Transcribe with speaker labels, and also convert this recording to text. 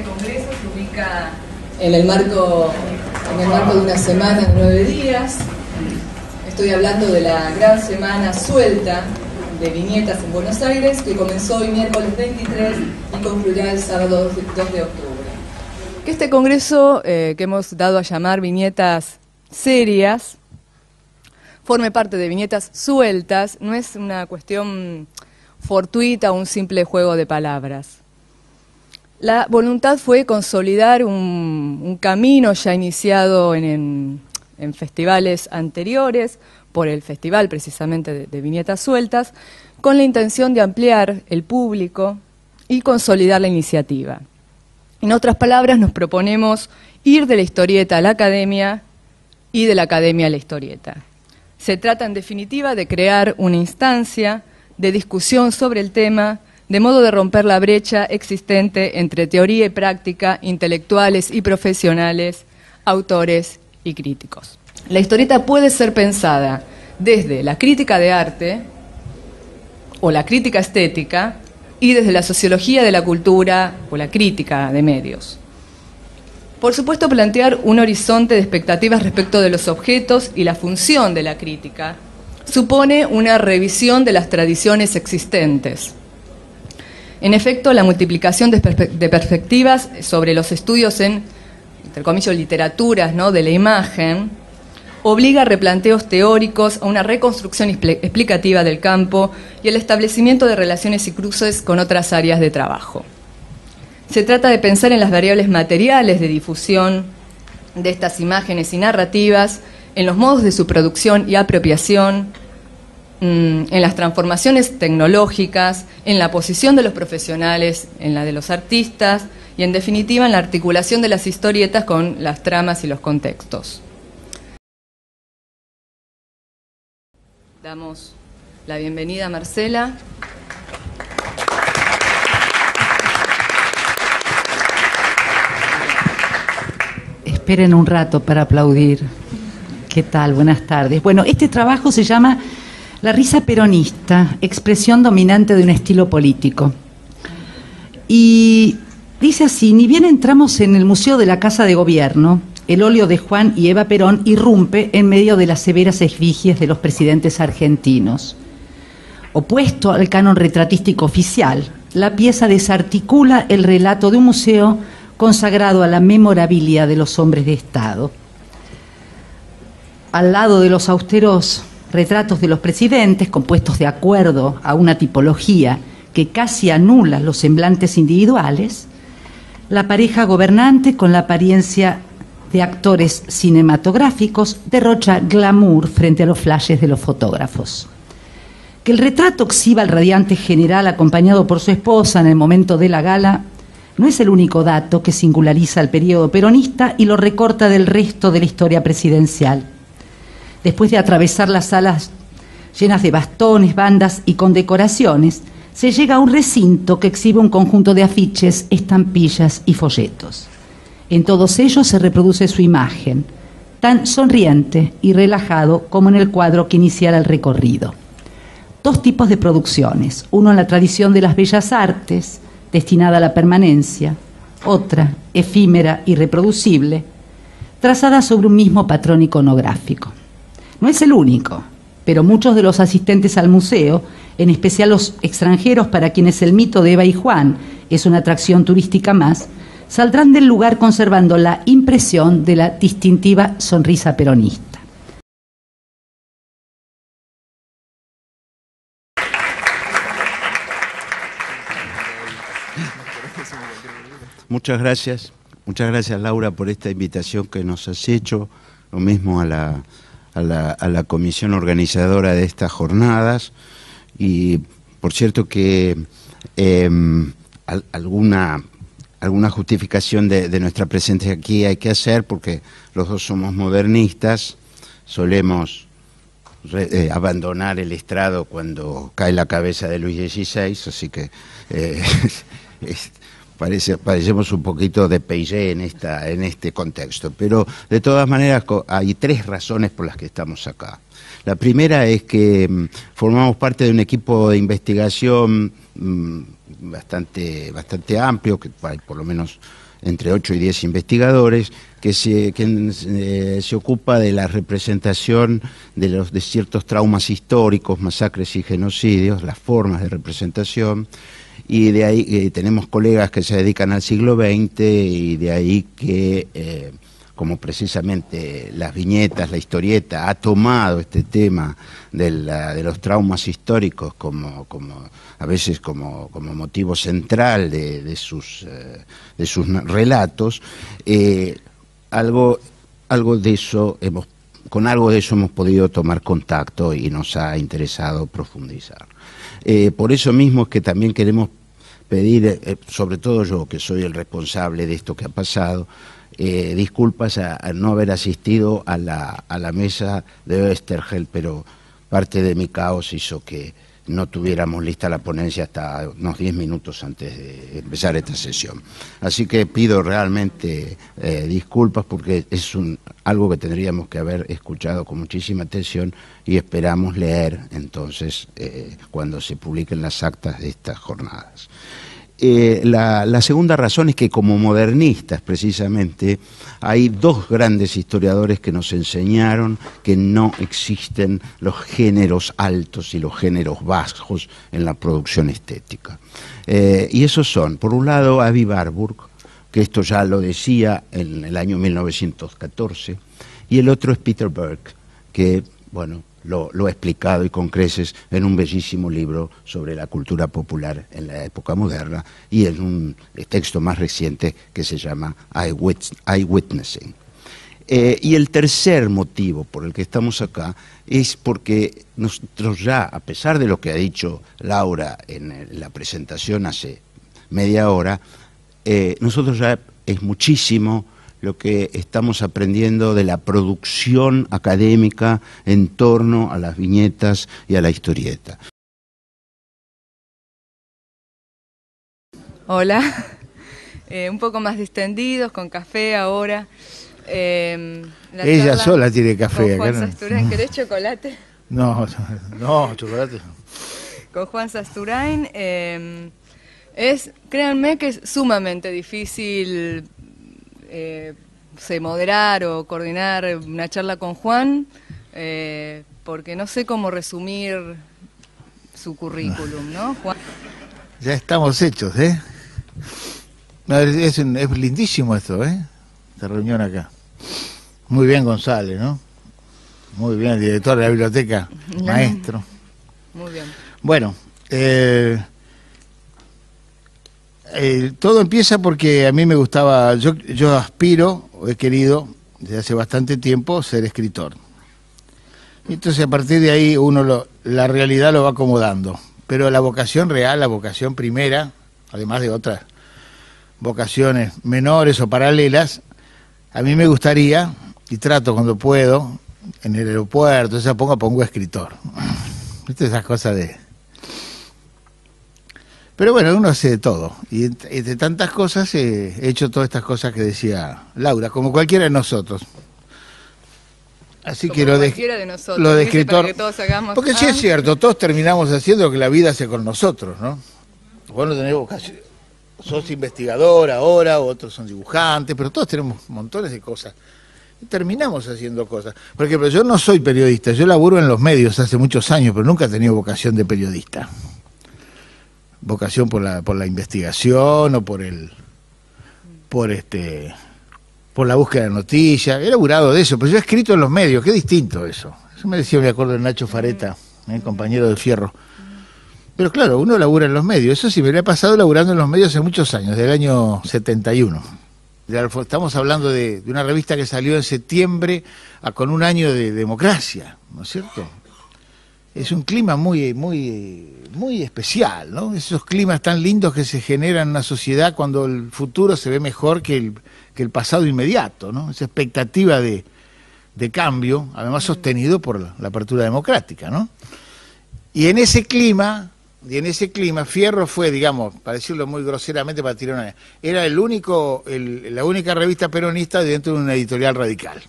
Speaker 1: congreso se ubica en el marco de una semana de 9 días. Estoy hablando de la gran semana suelta de viñetas en Buenos Aires, que comenzó hoy miércoles 23 y concluirá el sábado 2 de octubre. Este congreso, que hemos dado a llamar Viñetas Serias, forme parte de Viñetas Sueltas, no es una cuestión fortuita o un simple juego de palabras. La voluntad fue consolidar un camino ya iniciado en festivales anteriores, por el festival precisamente de Viñetas Sueltas, con la intención de ampliar el público y consolidar la iniciativa. En otras palabras, nos proponemos ir de la historieta a la academia y de la academia a la historieta. Se trata, en definitiva, de crear una instancia de discusión sobre el tema, de modo de romper la brecha existente entre teoría y práctica, intelectuales y profesionales, autores y críticos. La historieta puede ser pensada desde la crítica de arte o la crítica estética y desde la sociología de la cultura o la crítica de medios. Por supuesto, plantear un horizonte de expectativas respecto de los objetos y la función de la crítica supone una revisión de las tradiciones existentes. En efecto, la multiplicación de perspectivas sobre los estudios en, entre comillas, literaturas, ¿no?, de la imagen, obliga a replanteos teóricos, a una reconstrucción explicativa del campo y el establecimiento de relaciones y cruces con otras áreas de trabajo. Se trata de pensar en las variables materiales de difusión de estas imágenes y narrativas, en los modos de su producción y apropiación, en las transformaciones tecnológicas, en la posición de los profesionales, en la de los artistas y, en definitiva, en la articulación de las historietas con las tramas y los contextos. Damos la bienvenida a Marcela.
Speaker 2: Esperen un rato para aplaudir. ¿Qué tal? Buenas tardes. Bueno, este trabajo se llama La risa peronista, expresión dominante de un estilo político. Y dice así: ni bien entramos en el Museo de la Casa de Gobierno, el óleo de Juan y Eva Perón irrumpe en medio de las severas efigies de los presidentes argentinos. Opuesto al canon retratístico oficial, la pieza desarticula el relato de un museo consagrado a la memorabilia de los hombres de Estado. Al lado de los austeros retratos de los presidentes, compuestos de acuerdo a una tipología que casi anula los semblantes individuales, la pareja gobernante, con la apariencia de actores cinematográficos, derrocha glamour frente a los flashes de los fotógrafos. Que el retrato exhiba al radiante general acompañado por su esposa en el momento de la gala no es el único dato que singulariza al periodo peronista y lo recorta del resto de la historia presidencial. Después de atravesar las salas llenas de bastones, bandas y condecoraciones, se llega a un recinto que exhibe un conjunto de afiches, estampillas y folletos. En todos ellos se reproduce su imagen, tan sonriente y relajado como en el cuadro que iniciara el recorrido. Dos tipos de producciones, uno en la tradición de las bellas artes, destinada a la permanencia, otra, efímera y reproducible, trazada sobre un mismo patrón iconográfico. No es el único, pero muchos de los asistentes al museo, en especial los extranjeros para quienes el mito de Eva y Juan es una atracción turística más, saldrán del lugar conservando la impresión de la distintiva sonrisa peronista.
Speaker 3: Muchas gracias Laura por esta invitación que nos has hecho, lo mismo a la comisión organizadora de estas jornadas, y por cierto que alguna justificación de nuestra presencia aquí hay que hacer, porque los dos somos modernistas, solemos abandonar el estrado cuando cae la cabeza de Luis XVI, así que parecemos un poquito de Peiré en este contexto, pero de todas maneras hay tres razones por las que estamos acá. La primera es que formamos parte de un equipo de investigación bastante amplio, que hay por lo menos entre 8 y 10 investigadores, que se ocupa de la representación de ciertos traumas históricos, masacres y genocidios, las formas de representación, y de ahí tenemos colegas que se dedican al siglo XX, y de ahí que, como precisamente las viñetas, la historieta, ha tomado este tema de los traumas históricos a veces como motivo central de sus relatos, con algo de eso hemos podido tomar contacto y nos ha interesado profundizar. Por eso mismo es que también queremos pedir, sobre todo yo, que soy el responsable de esto que ha pasado, disculpas a no haber asistido a la mesa de Oesterheld, pero parte de mi caos hizo que no tuviéramos lista la ponencia hasta unos 10 minutos antes de empezar esta sesión. Así que pido realmente disculpas, porque es algo que tendríamos que haber escuchado con muchísima atención, y esperamos leer entonces cuando se publiquen las actas de estas jornadas. La segunda razón es que, como modernistas precisamente, hay dos grandes historiadores que nos enseñaron que no existen los géneros altos y los géneros bajos en la producción estética. Y esos son, por un lado, Avi Warburg, que esto ya lo decía en el año 1914, y el otro es Peter Berg, que, bueno, lo ha explicado y con creces en un bellísimo libro sobre la cultura popular en la época moderna, y en un texto más reciente que se llama Eyewitnessing. Y el tercer motivo por el que estamos acá es porque nosotros ya, a pesar de lo que ha dicho Laura en la presentación hace media hora, nosotros ya es muchísimo lo que estamos aprendiendo de la producción académica en torno a las viñetas y a la historieta.
Speaker 1: Hola, un poco más distendidos, con café ahora.
Speaker 4: Ella sola tiene café.
Speaker 1: Con Juan Sasturain. ¿Querés chocolate?
Speaker 4: No, chocolate.
Speaker 1: Con Juan Sasturain. Créanme que es sumamente difícil moderar o coordinar una charla con Juan, porque no sé cómo resumir su currículum, ¿no, Juan?
Speaker 4: Ya estamos hechos, ¿eh? No, es lindísimo esto, esta reunión acá. Muy bien, González, ¿no? Muy bien, el director de la biblioteca, maestro.
Speaker 1: Muy bien.
Speaker 4: Bueno, todo empieza porque a mí me gustaba, yo aspiro, o he querido desde hace bastante tiempo, ser escritor. Y entonces a partir de ahí la realidad lo va acomodando. Pero la vocación real, la vocación primera, además de otras vocaciones menores o paralelas, a mí me gustaría, y trato cuando puedo, en el aeropuerto, pongo escritor. ¿Viste esas cosas de...? Pero bueno, uno hace de todo, y entre tantas cosas he hecho todas estas cosas que decía Laura, como cualquiera de nosotros. Así como que
Speaker 1: cualquiera de nosotros,
Speaker 4: lo de escritor,
Speaker 1: para que todos hagamos,
Speaker 4: porque sí es cierto, todos terminamos haciendo lo que la vida hace con nosotros, ¿no? Vos no tenés vocación, sos investigador ahora, otros son dibujantes, pero todos tenemos montones de cosas. Y terminamos haciendo cosas. Por ejemplo, yo no soy periodista, yo laburo en los medios hace muchos años, pero nunca he tenido vocación de periodista. Vocación por la investigación o por la búsqueda de noticias. He laburado de eso, pero yo he escrito en los medios, qué distinto eso. Eso me decía, me acuerdo, de Nacho Fareta, compañero de Fierro. Pero claro, uno labura en los medios. Eso sí, me lo he pasado laburando en los medios hace muchos años, del año 71. Estamos hablando de una revista que salió en septiembre con un año de democracia, ¿no es cierto? Es un clima muy especial, ¿no? Esos climas tan lindos que se generan en una sociedad cuando el futuro se ve mejor que el pasado inmediato, ¿no? Esa expectativa de cambio, además sostenido por la apertura democrática, ¿no? Y en ese clima, Fierro fue, digamos, para decirlo muy groseramente, para tirar era la única revista peronista dentro de una editorial radical.